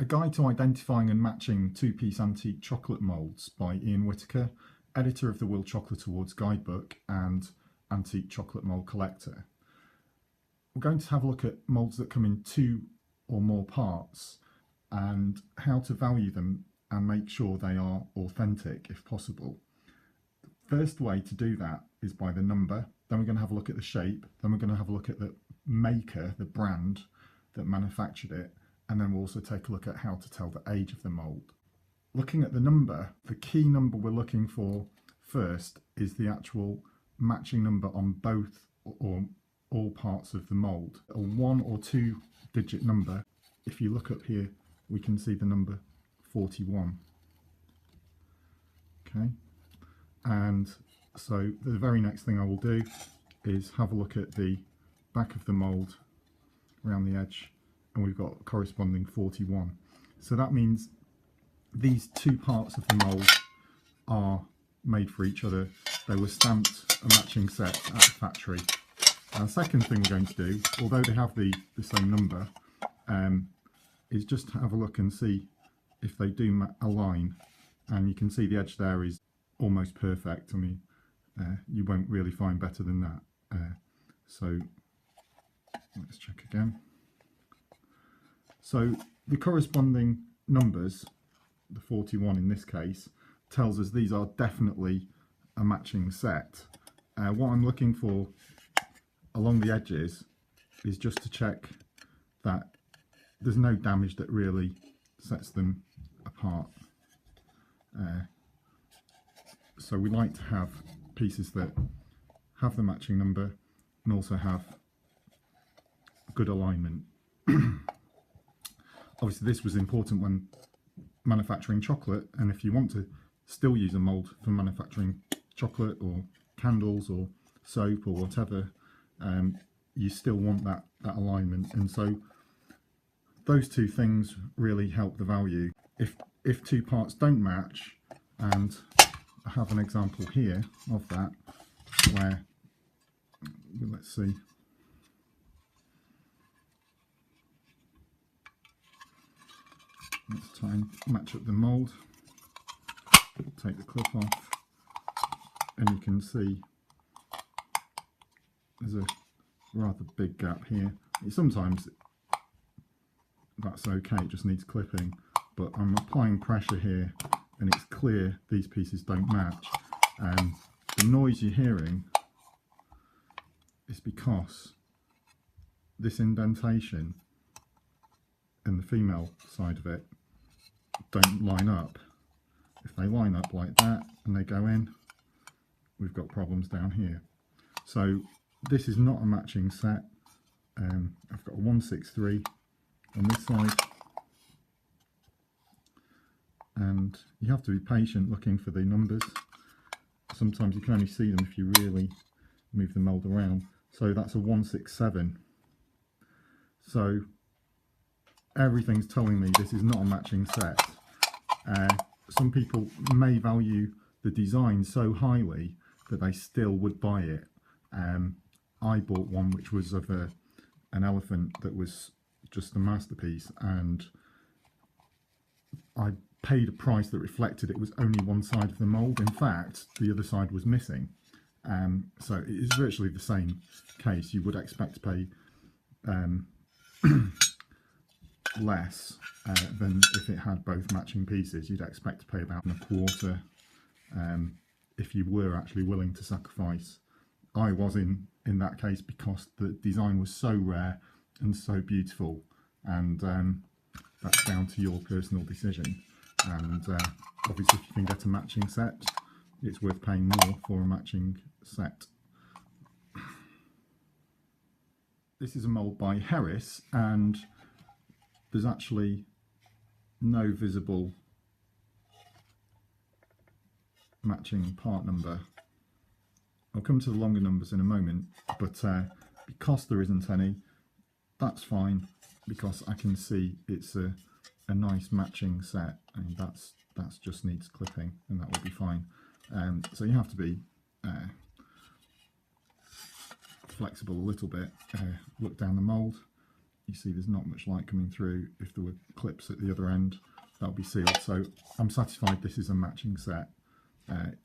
A Guide to Identifying and Matching Two-Piece Antique Chocolate Moulds by Ian Whitaker, editor of the World Chocolate Awards Guidebook and Antique Chocolate Mould Collector. We're going to have a look at moulds that come in 2 or more parts and how to value them and make sure they are authentic if possible. The first way to do that is by the number. Then we're going to have a look at the shape. Then we're going to have a look at the maker, the brand that manufactured it. And then we'll also take a look at how to tell the age of the mould. Looking at the number, the key number we're looking for first is the actual matching number on both or all parts of the mould. A 1 or 2 digit number. If you look up here, we can see the number 41. Okay, and so the very next thing I will do is have a look at the back of the mould around the edge, and we've got corresponding 41. So that means these 2 parts of the mould are made for each other. They were stamped a matching set at the factory. And the second thing we're going to do, although they have the same number, is just have a look and see if they do align. And you can see the edge there is almost perfect. I mean, you won't really find better than that. So let's check again. So the corresponding numbers, the 41 in this case, tells us these are definitely a matching set. What I'm looking for along the edges is just to check that there's no damage that really sets them apart. So we like to have pieces that have the matching number and also have good alignment. Obviously this was important when manufacturing chocolate, and if you want to still use a mould for manufacturing chocolate or candles or soap or whatever, you still want that alignment. And so those 2 things really help the value. If 2 parts don't match, and I have an example here of that where, let's see, let's try and match up the mould. Take the clip off, and you can see there's a rather big gap here. Sometimes that's okay, it just needs clipping, but I'm applying pressure here and it's clear these pieces don't match. The noise you're hearing is because this indentation and the female side of it don't line up. If they line up like that and they go in, we've got problems down here. So this is not a matching set. I've got a 163 on this side, and you have to be patient looking for the numbers. Sometimes you can only see them if you really move the mould around. So that's a 167. So everything's telling me this is not a matching set. Some people may value the design so highly that they still would buy it. I bought one which was of an elephant that was just a masterpiece, and I paid a price that reflected it was only one side of the mould. In fact, the other side was missing. So it is virtually the same case. You would expect to pay less than if it had both matching pieces. You'd expect to pay about a quarter if you were actually willing to sacrifice. I was in that case because the design was so rare and so beautiful, and that's down to your personal decision. And obviously if you can get a matching set, it's worth paying more for a matching set. This is a mould by Heris, and there's actually no visible matching part number. I'll come to the longer numbers in a moment, but because there isn't any, that's fine, because I can see it's a nice matching set, and that's just needs clipping, and that will be fine. So you have to be flexible a little bit. Look down the mould, you see there's not much light coming through. If there were clips at the other end, that'll be sealed. So I'm satisfied this is a matching set.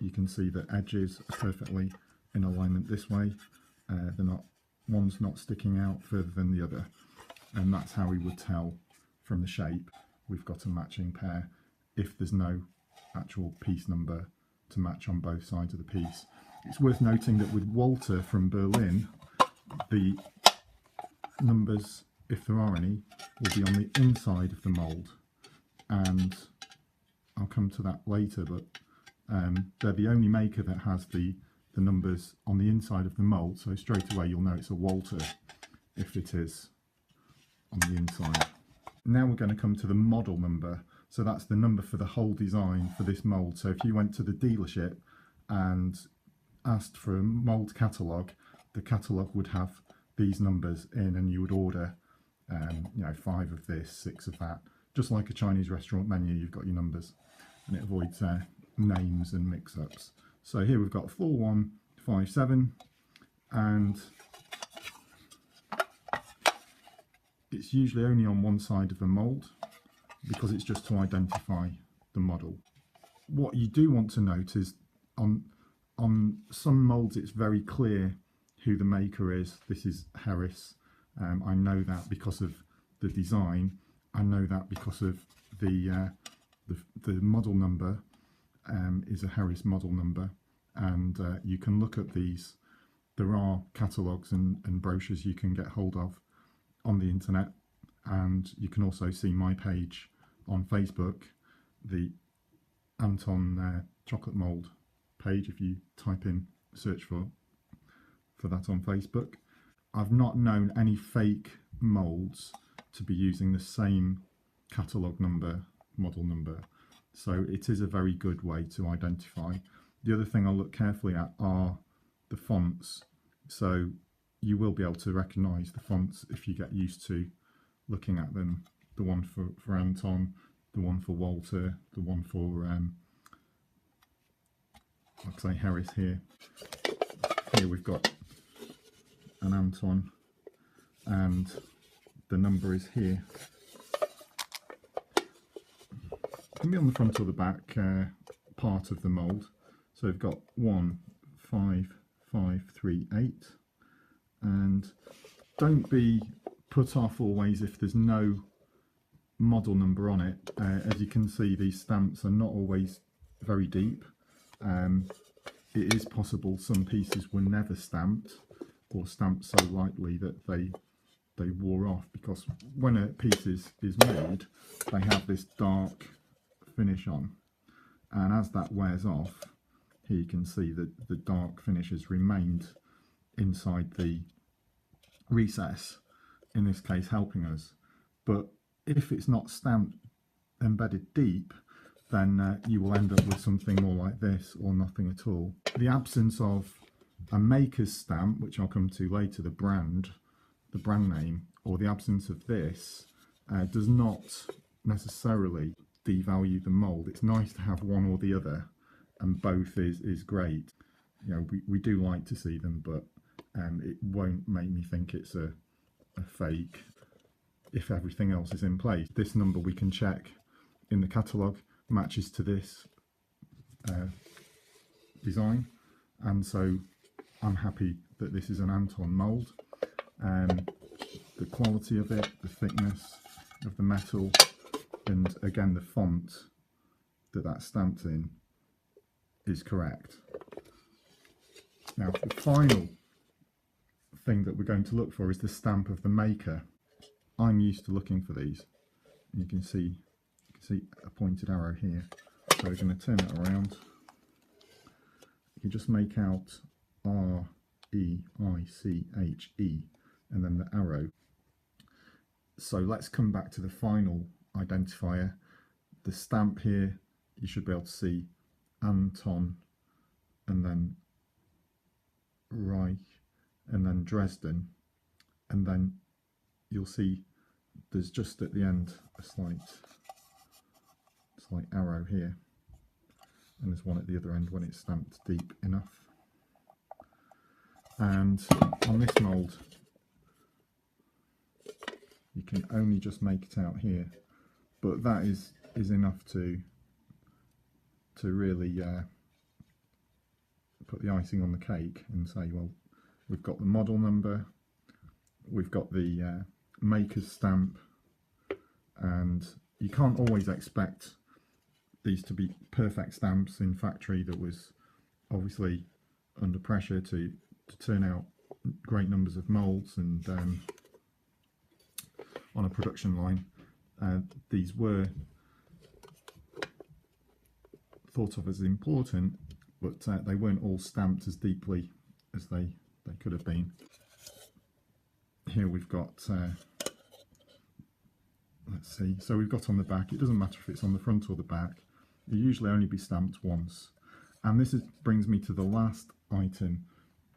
You can see the edges are perfectly in alignment this way. They're not, one's not sticking out further than the other, and that's how we would tell from the shape we've got a matching pair if there's no actual piece number to match on both sides of the piece. It's worth noting that with Walter from Berlin, the numbers, if there are any, will be on the inside of the mould, and I'll come to that later, but they're the only maker that has the numbers on the inside of the mould, so straight away you'll know it's a Walter if it is on the inside. Now we're going to come to the model number. So that's the number for the whole design for this mould. So if you went to the dealership and asked for a mould catalogue, the catalogue would have these numbers in, and you would order you know, 5 of this, 6 of that. Just like a Chinese restaurant menu, you've got your numbers, and it avoids names and mix-ups. So here we've got 4157, and it's usually only on one side of the mould because it's just to identify the model. What you do want to note is on some moulds it's very clear who the maker is. This is Heris. I know that because of the design. I know that because of the model number is a Heris model number, and you can look at these. There are catalogues and brochures you can get hold of on the internet, and you can also see my page on Facebook, the Anton chocolate mould page. If you type in, search for that on Facebook. I've not known any fake moulds to be using the same catalogue number, model number, so it is a very good way to identify. The other thing I'll look carefully at are the fonts. So you will be able to recognise the fonts if you get used to looking at them. The one for Anton, the one for Walter, the one for, like I say, Heris here. Here we've got an Anton, and the number is here. It can be on the front or the back part of the mould. So we've got 15538. And don't be put off always if there's no model number on it. As you can see, these stamps are not always very deep. It is possible some pieces were never stamped, or stamped so lightly that they wore off, because when a piece is made, they have this dark finish on, and as that wears off, here you can see that the dark finish has remained inside the recess, in this case helping us. But if it's not stamped embedded deep, then you will end up with something more like this, or nothing at all. The absence of a maker's stamp, which I'll come to later, the brand name, or the absence of this does not necessarily devalue the mould. It's nice to have one or the other, and both is great. You know, we do like to see them, but it won't make me think it's a fake if everything else is in place. This number we can check in the catalogue matches to this design, and so I'm happy that this is an Anton mould. The quality of it, the thickness of the metal, and again the font that's stamped in is correct. Now the final thing that we're going to look for is the stamp of the maker. I'm used to looking for these. You can see a pointed arrow here, so we're going to turn it around. You just make out R-E-I-C-H-E and then the arrow. So let's come back to the final identifier. The stamp here, you should be able to see Anton, and then Reich, and then Dresden, and then you'll see there's just at the end a slight arrow here, and there's one at the other end when it's stamped deep enough. And on this mould, You can only just make it out here, but that is enough to really put the icing on the cake and say, well, we've got the model number, we've got the maker's stamp, and you can't always expect these to be perfect stamps in factory that was obviously under pressure to turn out great numbers of moulds, and on a production line. These were thought of as important, but they weren't all stamped as deeply as they could have been. Here we've got, let's see, so we've got on the back, it doesn't matter if it's on the front or the back, they usually only be stamped once. And this brings me to the last item,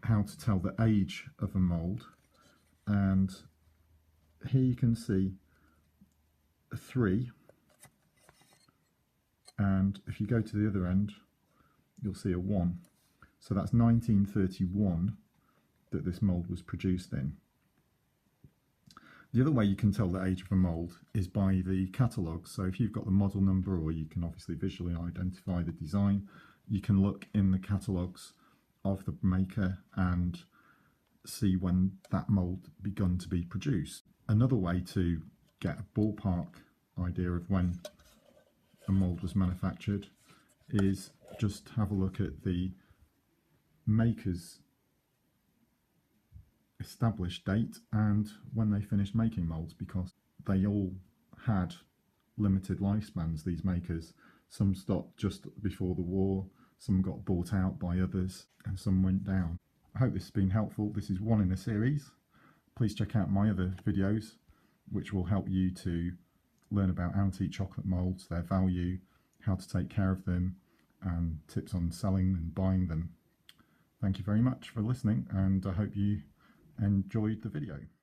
how to tell the age of a mould. And here you can see a 3, and if you go to the other end you'll see a 1. So that's 1931 that this mould was produced in. The other way you can tell the age of a mould is by the catalogue. So if you've got the model number, or you can obviously visually identify the design, you can look in the catalogues of the maker and see when that mould begun to be produced. Another way to get a ballpark idea of when a mould was manufactured is just have a look at the maker's established date and when they finished making moulds, because they all had limited lifespans, these makers. Some stopped just before the war, some got bought out by others, and some went down. I hope this has been helpful. This is one in a series. Please check out my other videos, which will help you to learn about antique chocolate moulds, their value, how to take care of them, and tips on selling and buying them. Thank you very much for listening, and I hope you enjoyed the video.